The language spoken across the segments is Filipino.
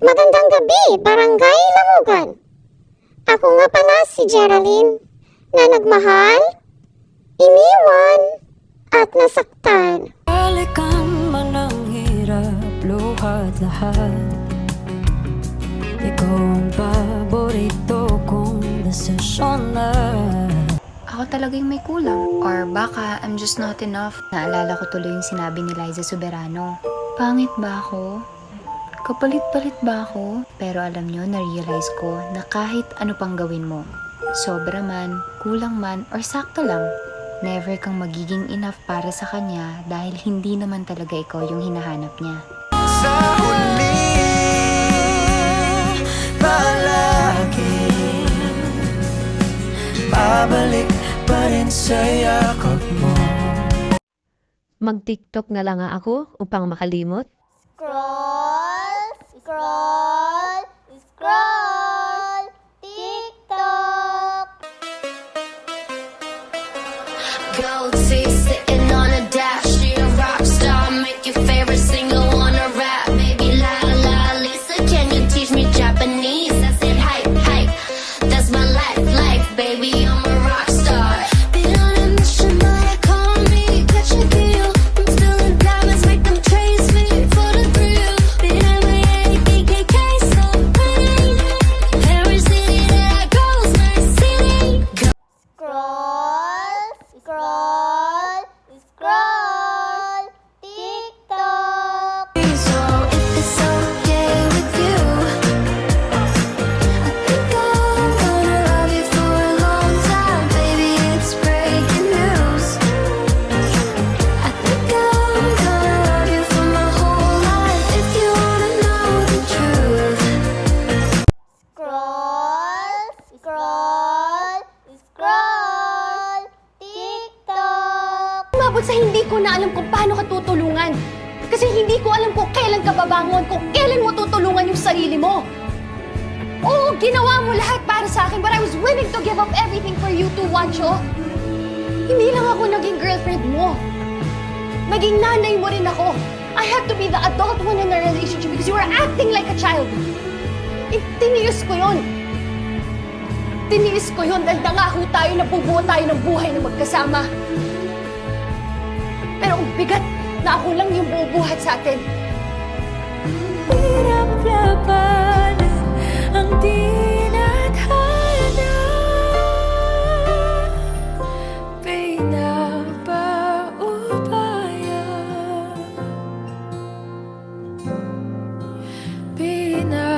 Magandang gabi, Barangay Lamugan. Ako nga pala si Geraldine na nagmahal, iniwan, at nasaktan. Balikan man ang hirap, luhat lahat. Ikaw ang paborito kong desisyon na. Ako talagang may kulang. Or baka I'm just not enough. Naalala ko tuloy yung sinabi ni Liza Soberano. Pangit ba ako? Kapalit-palit ba ako? Pero alam nyo, na-realize ko na kahit ano pang gawin mo, sobra man, kulang man, or sakto lang, never kang magiging enough para sa kanya dahil hindi naman talaga ikaw yung hinahanap niya. Sa huli, palagi babalik pa rin sa yakap mo. Mag-TikTok na lang nga ako upang makalimot. Scroll, scroll, TikTok. Gold teeth sitting on a dash. She a rock star. Make your favorite singer wanna rap. Baby la la Lisa, can you teach me Japanese? I said hype, hype. That's my life, baby. I'm a rock star. Been on a mission, but call me. Catch a deal. I'm spilling diamonds, make them chase me for the thrill. Been in Miami, KKK, so pretty. Every city that I go is my city. Scroll, scroll, scroll, TikTok. So if it's okay with you, I think I'm gonna love you for a long time, baby. It's breaking news. I think I'm gonna love you for my whole life if you wanna know the truth. Scroll, scroll, scroll, TikTok. Umabot sa hindi ko na alam kung paano ka tutulungan. Kasi hindi ko alam kung kailan ka babangon, kung kailan mo tutulungan yung sarili mo. Oo, ginawa mo lahat para sa akin, but I was willing to give up everything for you to watch, oh. Hindi lang ako naging girlfriend mo. Naging nanay mo rin ako. I had to be the adult one in the relationship because you were acting like a child. Tiniis ko yun. Tiniis ko yun dahil nangako tayo na bubuo tayo ng buhay na magkasama. Pero ang bigat na ako lang yung bubuhat sa atin. Hirap labanan ang di nadhana. Pinapaubaya. Pinapaubaya.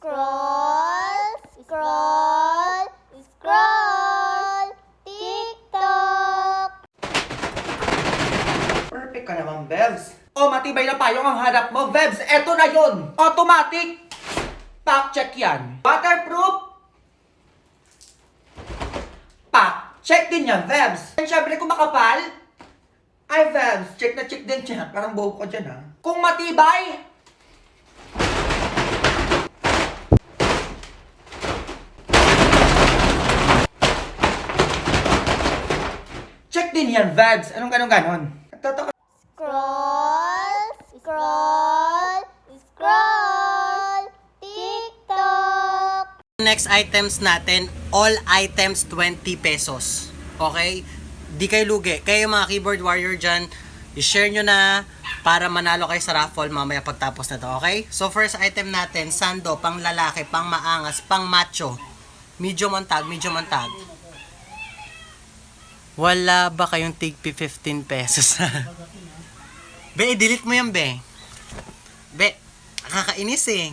Scroll, scroll, scroll, TikTok. Perfect ka naman, Vebs. O, matibay na payong ang hanap mo, Vebs. Eto na yun. Automatic. Pack check yan. Waterproof. Pack check din yan, Vebs. And syempre, kung makapal, ay, Vebs, check na check din siya. Parang buhok ko dyan, ha. Kung matibay, check din yan, Vebs. Anong ganon? Nagtataka. Scroll, scroll, scroll, TikTok. Next items natin, all items 20 pesos. Okay? Di kayo lugi. Kayo mga keyboard warrior dyan, i-share nyo na para manalo kayo sa raffle mamaya pagtapos na to. Okay? So first item natin, sando, pang lalaki, pang maangas, pang macho. Medium on tag, medium on tag. Wala ba kayong tig 15 pesos? Be, delete mo yan, be. Be, nakakainis eh.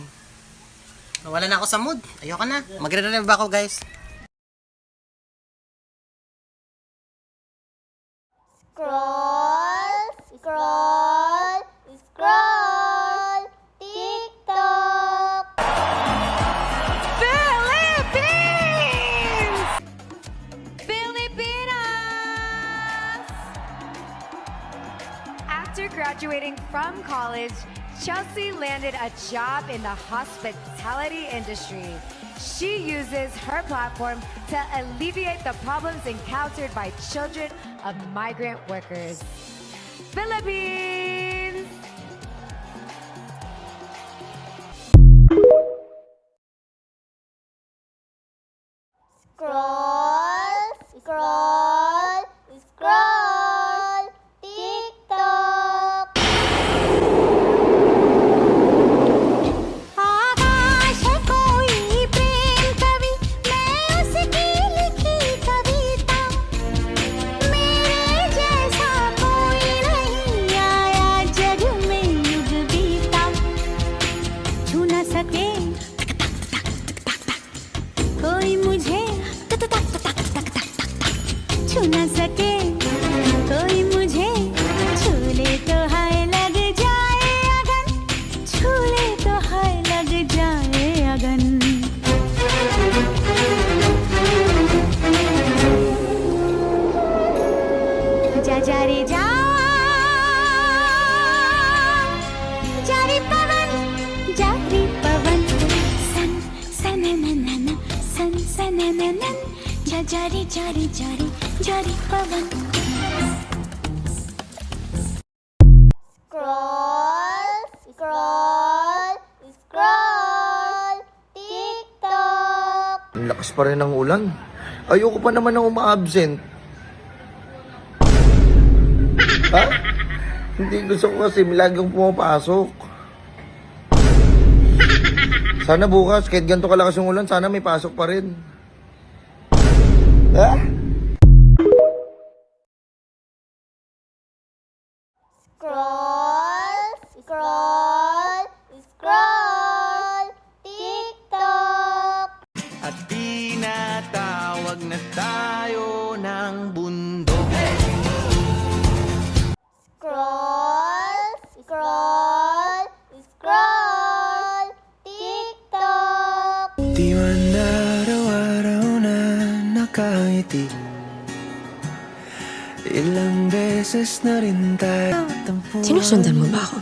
Wala na ako sa mood. Ayoko na. Magre-rev ako, guys. Scroll, scroll, scroll, TikTok. Philippines! Filipinas! After graduating from college, Chelsea landed a job in the hospitality industry. She uses her platform to alleviate the problems encountered by children of Migrant Workers Philippines. Scroll, scroll, scroll. TikTok. आकाश है कोई प्रेम कवि, मैं उसकी लिखी कविता। मेरे जैसा कोई नहीं आया जग में युग बीता। छू न सके कोई मुझे, छू न सके कोई मुझे, छू ले तो हाय लग जाए अगन, छू ले तो हाय लग जाए अगन। जा जा रे जा, जा रे पवन, जा रे पवन। सन सनननन, सन सनननन, जा जा रे जा रे जा रे, जा रे पवन। Scroll, scroll, scroll. TikTok. Ang lakas pa rin ng ulan. Ayoko pa naman na uma-absent. Ha? Hindi gusto ko kasi laging pumapasok. Sana bukas, kahit ganito kalakas yung ulan, sana may pasok pa rin. Ha? Scroll, scroll, scroll. TikTok. At tinatawag na tayo ng bundok. Scroll, scroll, scroll. TikTok. Di man araw-araw na nakangiti. Ilang beses na rin tayo tampuan. Sinusundan mo ba ako?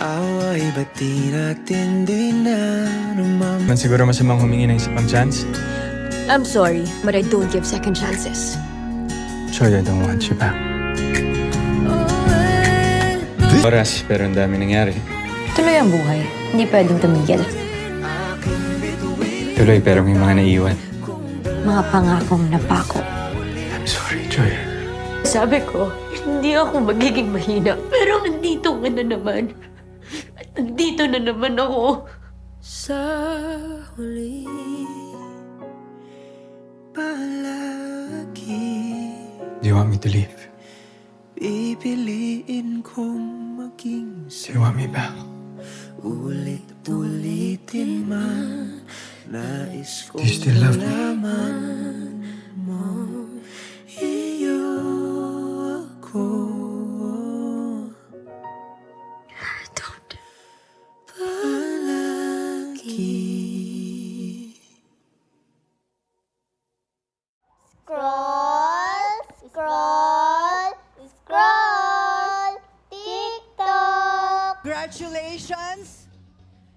Away ba't di natin din na naman? Man siguro masamang humingi ng isa pang chance? I'm sorry, but I don't give second chances. Sorry, I don't want you back. Oras, pero ang dami nangyari. Tuloy ang buhay. Hindi pwedeng tumigil. Tuloy, pero may mga naiwan. Mga pangakong napako. I'm sorry, Joy. Sabi ko, hindi ako magiging mahina. Pero nandito ka na naman. At nandito na naman ako. Sa huli, palagi Do you want me to leave? pipiliin kong maging Do you want me back? ulit-ulitin man. Nais ko Do you still love me? malaman mo, iyo ako. Don't. Palagi. Scroll, scroll, scroll. TikTok. Congratulations!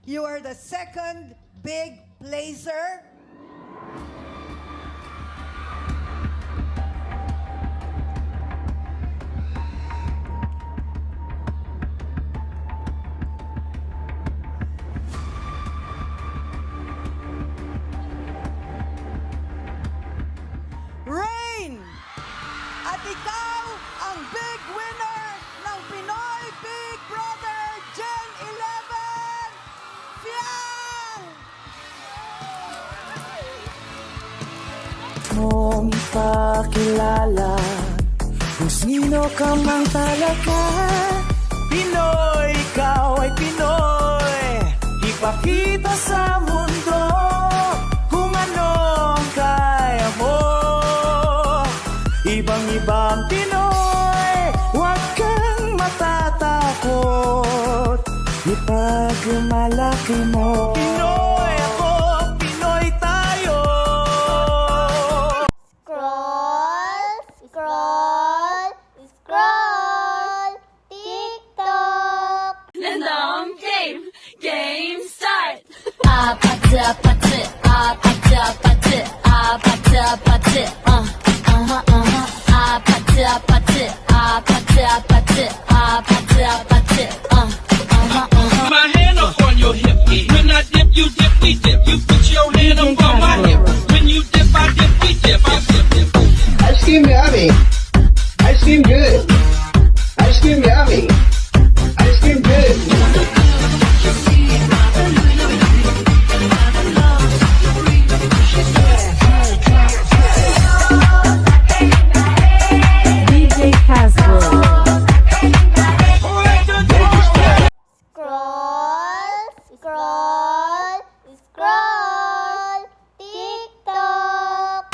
You are the second big blazer. Rain! At ikaw ang big winner ng Pinoy Big Brother Gen 11! Fiang! Mong ipakilala kung sino ka mang talaga. Pinoy, ikaw ay Pinoy. Ipakita sa mundo kung ano ang kaya mo. Ibang-ibang Pinoy, huwag kang matatakot. Ipagmalaki mo. Pinoy ako, Pinoy tayo. Scroll, scroll, scroll. TikTok. Game start! Apatı apatı, apatı apatı, apatı apatı, apatı 아파트 아파트 아파트 아파트 My hand up on your hip. When I dip, you dip, we dip. You put your hand up on my hip. When you dip, I dip, we dip. Ice cream yummy. Ice cream good. Ice cream yummy. Ice cream good. DJ Caswell. Scroll, scroll, TikTok.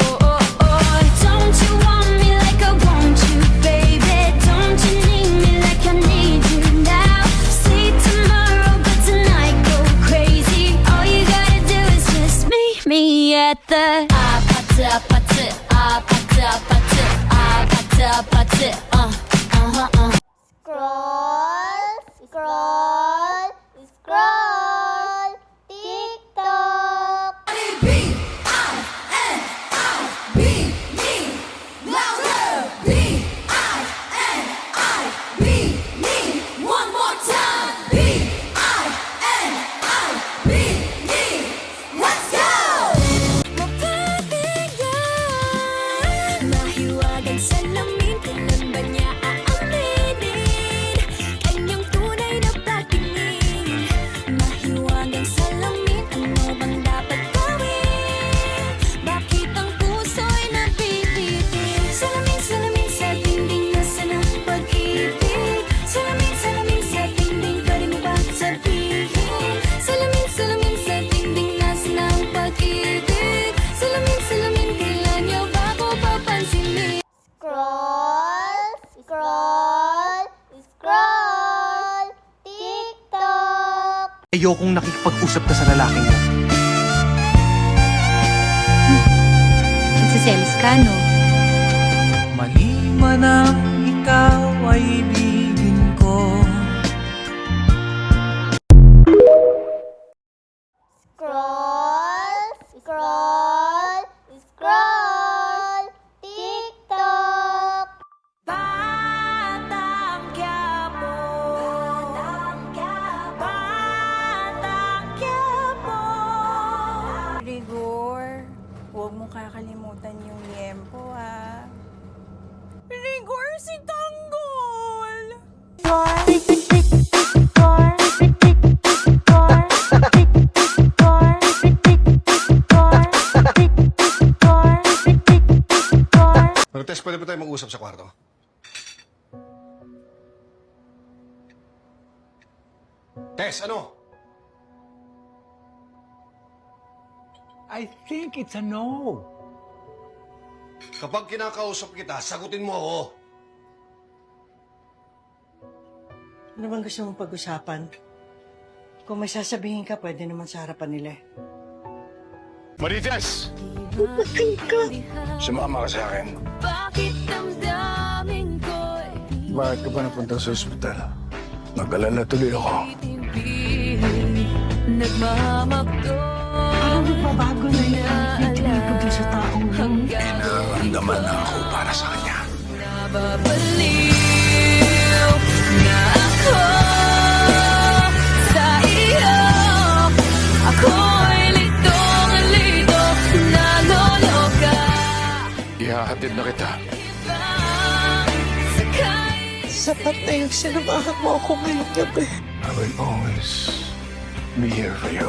Don't you want me like I want you, baby? Don't you need me like I need you now? Say tomorrow, but tonight go crazy. All you gotta do is just meet me at the 아파트 아파트 아파트 아파트 아파트 아파트 Scroll, scroll, scroll, TikTok. One more time. Let's go. Mahiwagang salamin, kailan ba niya aaminin? Kanyang tunay na patingin. Mahiwagang salamin, ano bang dapat gawin? Bakit ang puso'y napipitin? Salamin, salamin sa dingding, nasa ng pag-ibig. Salamin, salamin sa dingding, pwede mo ba sabihin? Salamin, salamin sa dingding, nasa ng pag-ibig. Salamin, salamin, kailan niyo ba ako papansinin? Scroll, scroll, scroll, TikTok. Ayokong nakikipag-usap ka sa lalaking mo. Nagsiselos ka, no? Mali man ang ikaw ay ibigin ko. Scroll, scroll, scroll, TikTok. Batang Quiapo, Batang Quiapo. Rigor, huwag mo kakalimutan yung yempo, ha? Rigor, si Tanggol! Pero Tess, pwede ba tayo mag-usap sa kwarto? Tess, ano? I think it's a no. Kapag kinakausap kita, sagutin mo ako. Ano bang gusto mong pag-usapan? Kung may sasabihin ka, pwede naman sa harapan nila. Marites! Sumama ka sa akin. Bakit damdamin ko'y Bakit ka ba napunta sa ospital? Nag-alala tuloy ako. nagmamakdo? Parang nagbabago na yung pagkikinig ko sa taong yun. Nararamdaman na ako para sa kanya. Nababaliw na ako sa iyo. Ako'y litong-lito, naloloka. Ihahatid na kita. Sapat na yung sinamahan mo ako ngayong gabi. I will always be here for you.